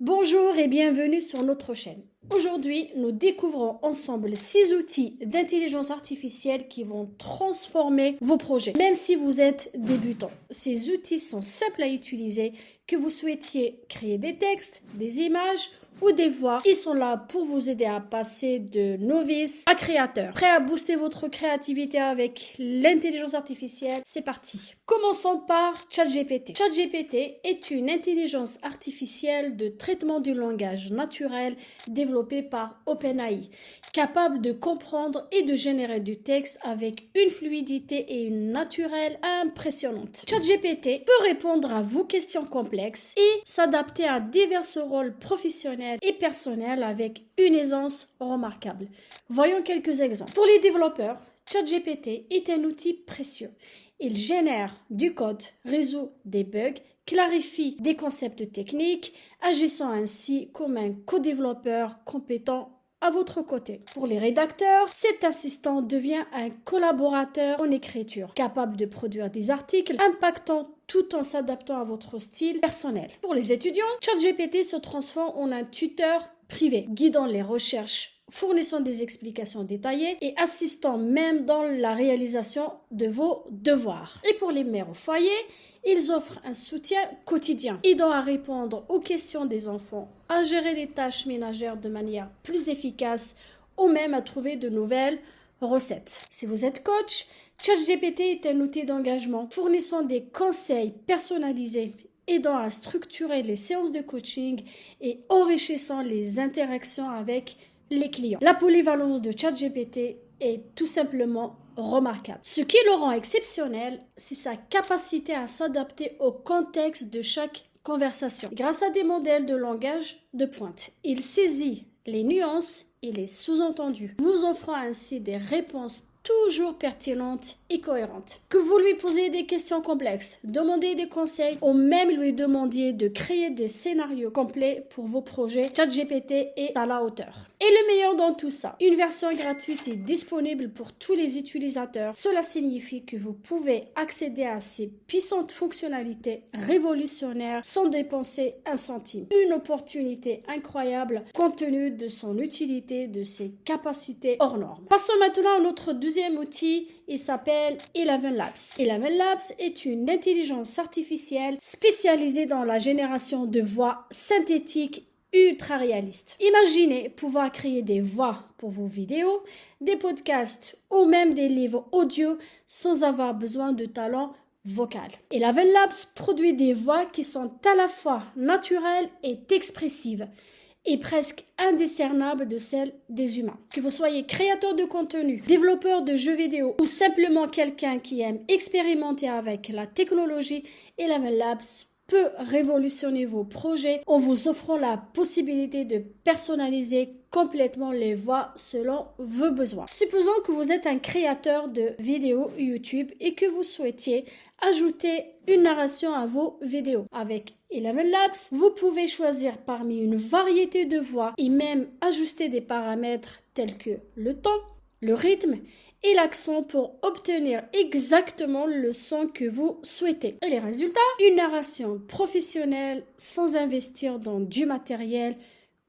Bonjour et bienvenue sur notre chaîne. Aujourd'hui, nous découvrons ensemble 6 outils d'intelligence artificielle qui vont transformer vos projets. Même si vous êtes débutant, ces outils sont simples à utiliser, que vous souhaitiez créer des textes, des images ou des voix. Ils sont là pour vous aider à passer de novice à créateur. Prêt à booster votre créativité avec l'intelligence artificielle? C'est parti. Commençons par ChatGPT. ChatGPT est une intelligence artificielle de traitement du langage naturel développée par OpenAI, capable de comprendre et de générer du texte avec une fluidité et une naturelle impressionnante. ChatGPT peut répondre à vos questions complexes et s'adapter à divers rôles professionnels et personnels avec une aisance remarquable. Voyons quelques exemples. Pour les développeurs, ChatGPT est un outil précieux. Il génère du code, résout des bugs, clarifie des concepts techniques, agissant ainsi comme un co-développeur compétent à votre côté. Pour les rédacteurs, cet assistant devient un collaborateur en écriture, capable de produire des articles impactants tout en s'adaptant à votre style personnel. Pour les étudiants, ChatGPT se transforme en un tuteur privé, guidant les recherches, fournissant des explications détaillées et assistant même dans la réalisation de vos devoirs. Et pour les mères au foyer, ils offrent un soutien quotidien, aidant à répondre aux questions des enfants, à gérer les tâches ménagères de manière plus efficace ou même à trouver de nouvelles recettes. Si vous êtes coach, ChatGPT est un outil d'engagement fournissant des conseils personnalisés, aidant à structurer les séances de coaching et enrichissant les interactions avec les clients. La polyvalence de ChatGPT est tout simplement remarquable. Ce qui le rend exceptionnel, c'est sa capacité à s'adapter au contexte de chaque conversation. Grâce à des modèles de langage de pointe, il saisit les nuances et les sous-entendus, vous offrant ainsi des réponses toujours pertinentes et cohérentes. Que vous lui posiez des questions complexes, demandez des conseils ou même lui demandiez de créer des scénarios complets pour vos projets, ChatGPT est à la hauteur. Et le meilleur dans tout ça, une version gratuite est disponible pour tous les utilisateurs. Cela signifie que vous pouvez accéder à ces puissantes fonctionnalités révolutionnaires sans dépenser un centime. Une opportunité incroyable compte tenu de son utilité, de ses capacités hors normes. Passons maintenant à notre deuxième outil, il s'appelle Eleven Labs. Eleven Labs est une intelligence artificielle spécialisée dans la génération de voix synthétiques ultra réalistes. Imaginez pouvoir créer des voix pour vos vidéos, des podcasts ou même des livres audio sans avoir besoin de talent vocal. Eleven Labs produit des voix qui sont à la fois naturelles et expressives et presque indiscernable de celle des humains. Que vous soyez créateur de contenu, développeur de jeux vidéo ou simplement quelqu'un qui aime expérimenter avec la technologie, Eleven Labs peut révolutionner vos projets en vous offrant la possibilité de personnaliser complètement les voix selon vos besoins. Supposons que vous êtes un créateur de vidéos YouTube et que vous souhaitiez ajouter une narration à vos vidéos. Avec Eleven Labs, vous pouvez choisir parmi une variété de voix et même ajuster des paramètres tels que le ton, le rythme et l'accent pour obtenir exactement le son que vous souhaitez. Et les résultats? Une narration professionnelle sans investir dans du matériel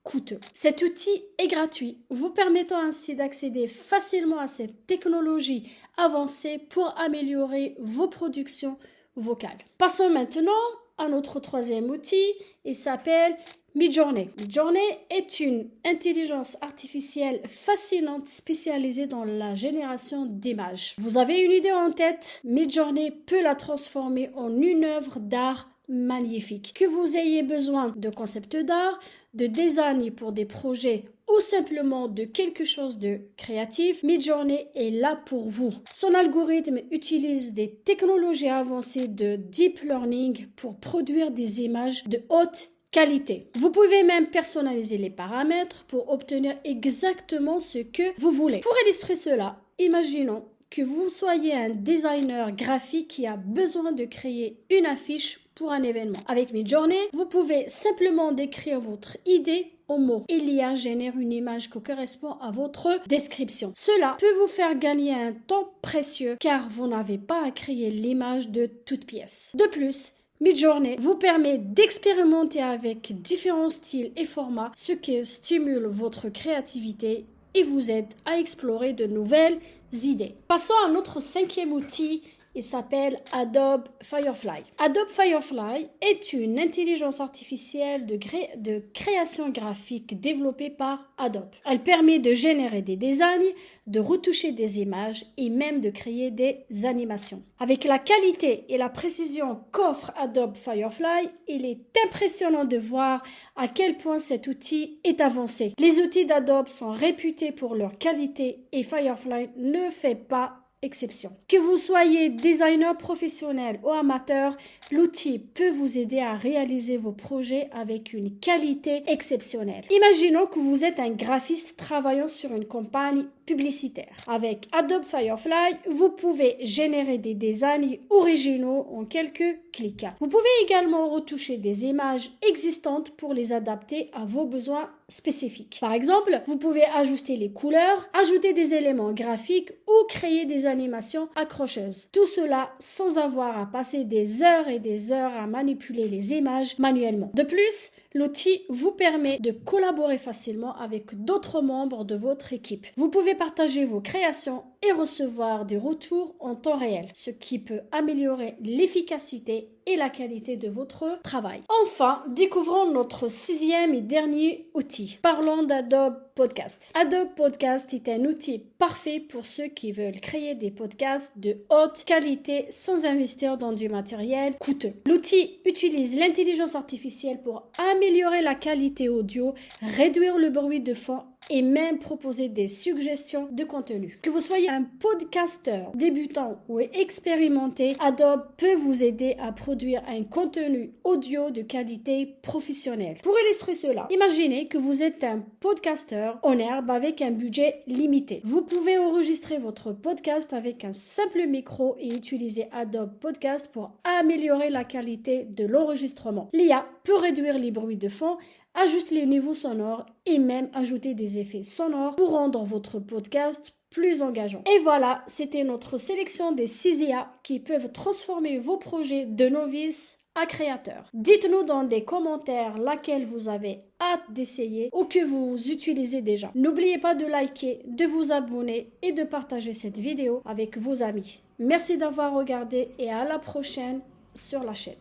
coûteux. Cet outil est gratuit, vous permettant ainsi d'accéder facilement à cette technologie avancée pour améliorer vos productions vocales. Passons maintenant à notre troisième outil, il s'appelle Midjourney. Midjourney est une intelligence artificielle fascinante spécialisée dans la génération d'images. Vous avez une idée en tête? Midjourney peut la transformer en une œuvre d'art magnifique. Que vous ayez besoin de concepts d'art, de design pour des projets ou simplement de quelque chose de créatif, Midjourney est là pour vous. Son algorithme utilise des technologies avancées de deep learning pour produire des images de haute qualité. Vous pouvez même personnaliser les paramètres pour obtenir exactement ce que vous voulez. Pour illustrer cela, imaginons que vous soyez un designer graphique qui a besoin de créer une affiche pour un événement. Avec Midjourney, vous pouvez simplement décrire votre idée aux mots. Et l'IA génère une image qui correspond à votre description. Cela peut vous faire gagner un temps précieux car vous n'avez pas à créer l'image de toute pièce. De plus, Midjourney vous permet d'expérimenter avec différents styles et formats, ce qui stimule votre créativité et vous aide à explorer de nouvelles idées. Passons à notre 5e outil. Il s'appelle Adobe Firefly. Adobe Firefly est une intelligence artificielle de création graphique développée par Adobe. Elle permet de générer des designs, de retoucher des images et même de créer des animations. Avec la qualité et la précision qu'offre Adobe Firefly, il est impressionnant de voir à quel point cet outil est avancé. Les outils d'Adobe sont réputés pour leur qualité et Firefly ne fait pas exception. Que vous soyez designer professionnel ou amateur, l'outil peut vous aider à réaliser vos projets avec une qualité exceptionnelle. Imaginons que vous êtes un graphiste travaillant sur une campagne publicitaire. Avec Adobe Firefly, vous pouvez générer des designs originaux en quelques clics. Vous pouvez également retoucher des images existantes pour les adapter à vos besoins spécifiques. Par exemple, vous pouvez ajuster les couleurs, ajouter des éléments graphiques ou créer des animations accrocheuses. Tout cela sans avoir à passer des heures et des heures à manipuler les images manuellement. De plus, l'outil vous permet de collaborer facilement avec d'autres membres de votre équipe. Vous pouvez partager vos créations et recevoir des retours en temps réel, ce qui peut améliorer l'efficacité et la qualité de votre travail. Enfin, découvrons notre 6e et dernier outil. Parlons d'Adobe Podcast. Adobe Podcast est un outil parfait pour ceux qui veulent créer des podcasts de haute qualité sans investir dans du matériel coûteux. L'outil utilise l'intelligence artificielle pour améliorer la qualité audio, réduire le bruit de fond et même proposer des suggestions de contenu. Que vous soyez un podcasteur débutant ou expérimenté, Adobe peut vous aider à produire un contenu audio de qualité professionnelle. Pour illustrer cela, imaginez que vous êtes un podcasteur en herbe avec un budget limité. Vous pouvez enregistrer votre podcast avec un simple micro et utiliser Adobe Podcast pour améliorer la qualité de l'enregistrement. L'IA peut réduire les bruits de fond, ajuster les niveaux sonores et même ajouter des effets sonores pour rendre votre podcast plus engageant. Et voilà, c'était notre sélection des 6 IA qui peuvent transformer vos projets de novice à créateur. Dites-nous dans des commentaires laquelle vous avez hâte d'essayer ou que vous utilisez déjà. N'oubliez pas de liker, de vous abonner et de partager cette vidéo avec vos amis. Merci d'avoir regardé et à la prochaine sur la chaîne.